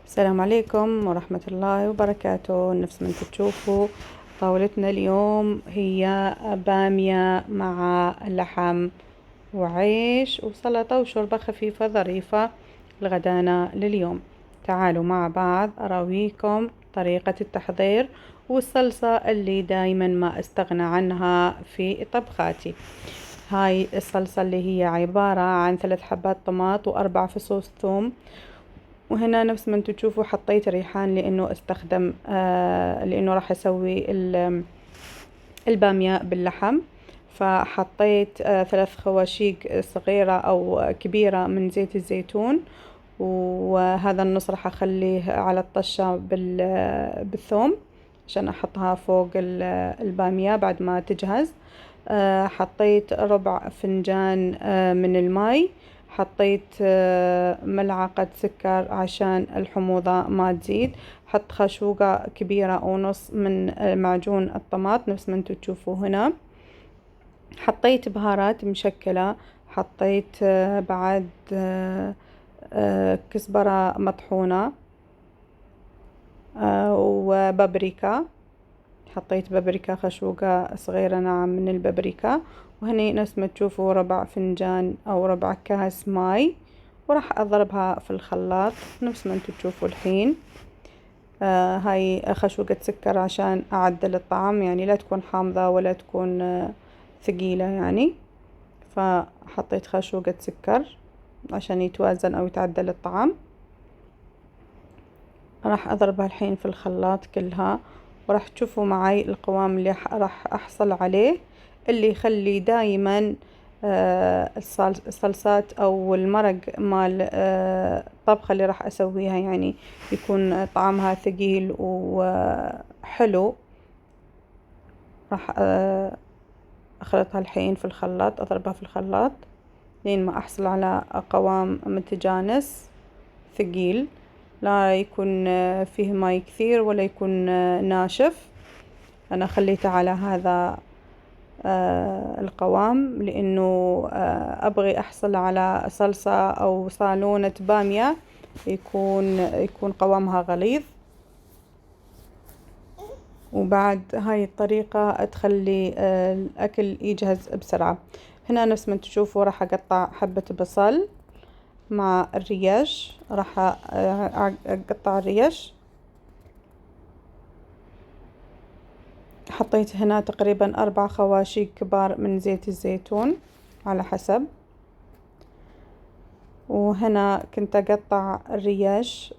السلام عليكم ورحمة الله وبركاته. نفس ما انتم تشوفوا طاولتنا اليوم هي بامية مع لحم وعيش وسلطة وشوربة خفيفة ظريفة لغدانا لليوم. تعالوا مع بعض أراويكم طريقة التحضير والصلصة اللي دايما ما استغنى عنها في طبخاتي. هاي الصلصة اللي هي عبارة عن 3 حبات طماط و4 فصوص ثوم. وهنا نفس ما انتم تشوفوا حطيت ريحان لانه استخدم لانه راح اسوي البامية باللحم. فحطيت 3 خواشيق صغيرة او كبيرة من زيت الزيتون، وهذا النص راح اخليه على الطشة بالثوم عشان احطها فوق البامية بعد ما تجهز. حطيت ربع فنجان من الماء. حطيت ملعقة سكر عشان الحموضة ما تزيد. حط خشوقة كبيرة ونص من معجون الطماط نفس ما انتم تشوفوا هنا. حطيت بهارات مشكلة. حطيت بعد كزبرة مطحونة وبابريكا. حطيت بابريكا خشوقة صغيرة ناعم من البابريكا. وهني نفس ما تشوفوا ربع فنجان أو ربع كاس ماي، وراح أضربها في الخلاط نفس ما انتم تشوفوا الحين. هاي خشوقة سكر عشان أعدل الطعم، يعني لا تكون حامضة ولا تكون ثقيلة يعني. فحطيت خشوقة سكر عشان يتوازن أو يتعدل الطعم. راح أضربها الحين في الخلاط كلها، وراح تشوفوا معي القوام اللي راح أحصل عليه، اللي يخلي دايما الصلصات أو المرق مال الطبخة اللي راح أسويها يعني يكون طعمها ثقيل وحلو. راح أخلطها الحين في الخلاط، أضربها في الخلاط لين ما أحصل على قوام متجانس ثقيل، لا يكون فيه ماي كثير ولا يكون ناشف. أنا خليته على هذا القوام لأنه أبغي أحصل على صلصة أو صالونة بامية يكون قوامها غليظ. وبعد هاي الطريقة تخلي الأكل يجهز بسرعة. هنا نفس ما تشوفوا راح أقطع حبة بصل مع الريش. راح أقطع الريش. حطيت هنا تقريبا 4 خواشيق كبار من زيت الزيتون على حسب. وهنا كنت أقطع الريش.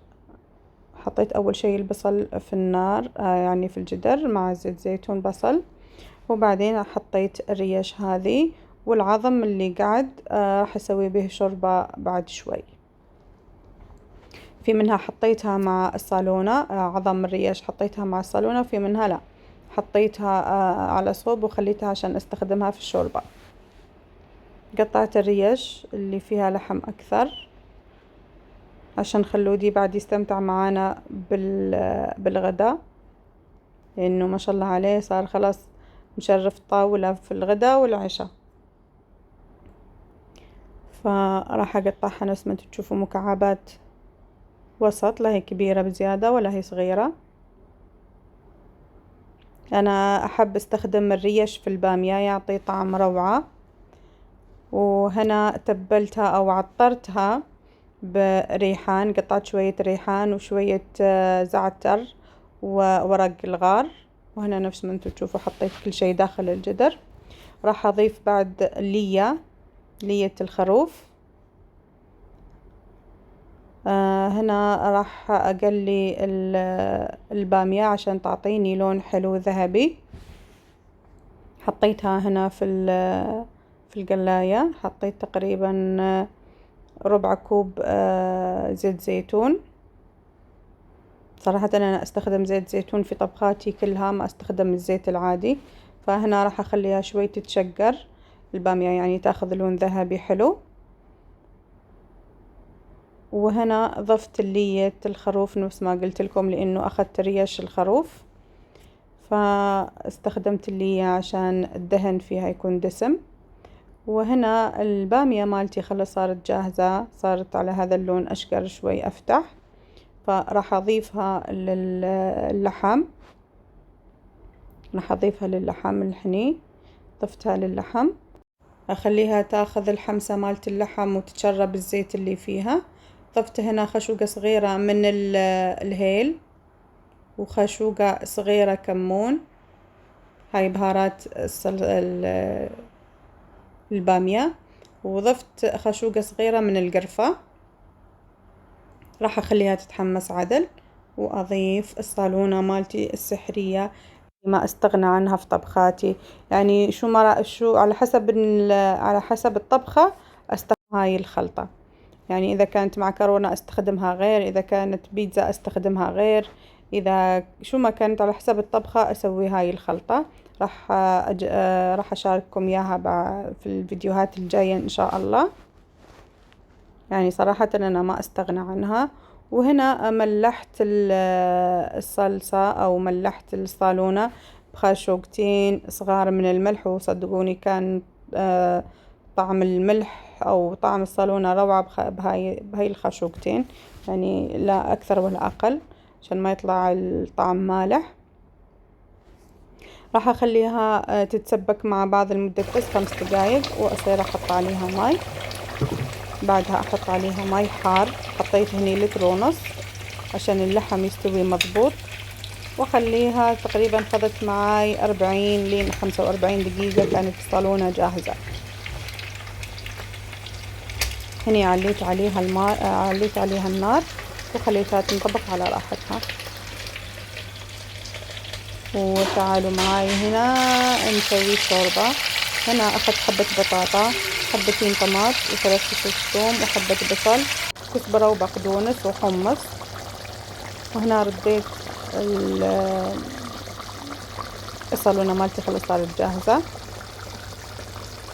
حطيت أول شي البصل في النار يعني في الجدر مع زيت زيتون بصل، وبعدين حطيت الريش هذه والعظم اللي قعد راح أسوي به شوربة بعد شوي. في منها حطيتها مع الصالونة، عظم الريش حطيتها مع الصالونة، وفي منها لا حطيتها على صوب وخليتها عشان استخدمها في الشوربة. قطعت الريش اللي فيها لحم أكثر عشان خلودي بعد يستمتع معانا بالغداء، لأنه ما شاء الله عليه صار خلاص مشرف طاولة في الغداء والعشاء. فراح أقطعها نفس ما تشوفوا مكعبات وسط، لا هي كبيرة بزيادة ولا هي صغيرة. أنا أحب استخدم الريش في البامية يعطي طعم روعة. وهنا تبلتها أو عطرتها بريحان، قطعت شوية ريحان وشوية زعتر وورق الغار. وهنا نفس ما انتم تشوفوا حطيت كل شي داخل الجدر. راح أضيف بعد لية الخروف. هنا راح أقلي البامية عشان تعطيني لون حلو ذهبي. حطيتها هنا في القلاية. حطيت تقريبا ربع كوب زيت زيتون. صراحة أنا أستخدم زيت زيتون في طبخاتي كلها، ما أستخدم الزيت العادي. فهنا راح أخليها شوي تتشقر البامية يعني تاخذ لون ذهبي حلو. وهنا ضفت لية الخروف نفس ما قلت لكم لأنه أخذت ريش الخروف، فاستخدمت اللية عشان الدهن فيها يكون دسم. وهنا البامية مالتي خلاص صارت جاهزة، صارت على هذا اللون أشقر شوي أفتح. فراح أضيفها للحم، راح أضيفها للحم الحني. ضفتها للحم، أخليها تاخذ الحمسة مالت اللحم وتتشرب الزيت اللي فيها. ضفت هنا خشوقة صغيرة من الهيل، وخشوقة صغيرة كمون، هاي بهارات البامية. وضفت خشوقة صغيرة من القرفة. راح أخليها تتحمس عدل، وأضيف الصالونة مالتي السحرية ما استغنى عنها في طبخاتي. يعني شو على حسب الطبخة استخدم هاي الخلطة. يعني إذا كانت معكرونة استخدمها غير، إذا كانت بيتزا استخدمها غير، إذا شو ما كانت على حسب الطبخة أسوي هاي الخلطة. راح أشارككم إياها في الفيديوهات الجاية إن شاء الله. يعني صراحة أنا ما أستغنى عنها. وهنا ملحت الصلصة أو ملحت الصالونة بخشوقتين صغار من الملح، وصدقوني كان طعم الملح أو طعم الصالونة روعة بهاي الخشوقتين، يعني لا أكثر ولا أقل، عشان ما يطلع الطعم مالح. راح أخليها تتسبك مع بعض لمدة بس 5 دقايق، وأصير أحط عليها ماي. بعدها أحط عليها ماي حار، حطيت هني 1.5 لتر عشان اللحم يستوي مضبوط. وأخليها تقريبا خذت معاي 40 لين 45 دقيقة كانت الصالونة جاهزة. هني عليت عليها النار وخليتها تنطبخ على راحتها. وتعالوا معاي هنا نسوي شوربة. هنا أخذت حبة بطاطا، حبتين طماط، و3 فصوص ثوم، وحبة بصل، كزبرة وبقدونس وحمص. وهنا رديت الصالونة مالتي خلص صارت جاهزة،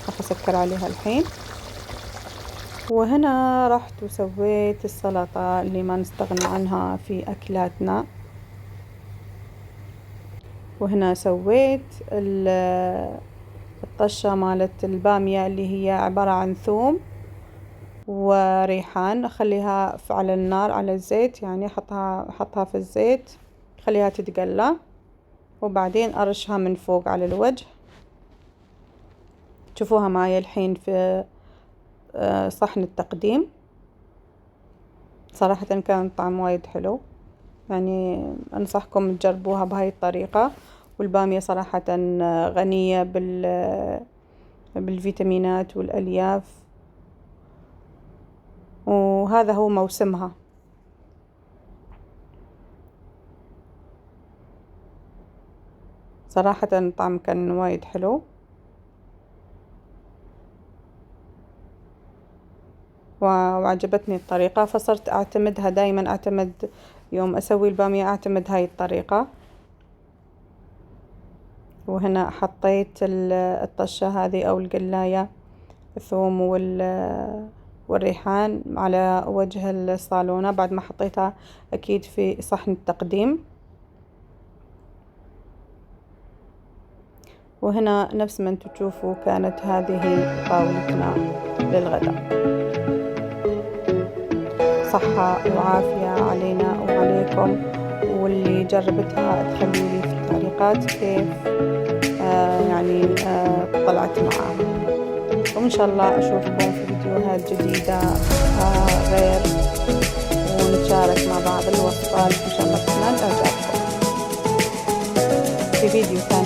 راح أسكر عليها الحين. وهنا رحت وسويت السلطة اللي ما نستغنى عنها في أكلاتنا. وهنا سويت الطشة مالت البامية اللي هي عبارة عن ثوم وريحان. أخليها على النار على الزيت، يعني أحطها في الزيت، خليها تتقلى، وبعدين أرشها من فوق على الوجه. تشوفوها معي الحين في صحن التقديم. صراحة كان طعم وايد حلو، يعني أنصحكم تجربوها بهاي الطريقة. والبامية صراحة غنية بالفيتامينات والألياف، وهذا هو موسمها. صراحة الطعم كان وايد حلو، وعجبتني الطريقة، فصرت أعتمدها دايما. أعتمد يوم أسوي البامية أعتمد هاي الطريقة. وهنا حطيت الطشة هذه أو القلاية، الثوم والريحان على وجه الصالونة بعد ما حطيتها أكيد في صحن التقديم. وهنا نفس ما انتم تشوفوا كانت هذه طاولتنا للغداء. صحة وعافية علينا وعليكم، واللي جربتها تخليلي في التعليقات كيف طلعت معاها. وإن شاء الله أشوفكم في فيديوهات جديدة غير، ونشارك مع بعض الوصفات إن شاء الله تنال إعجابكم في فيديو ثاني.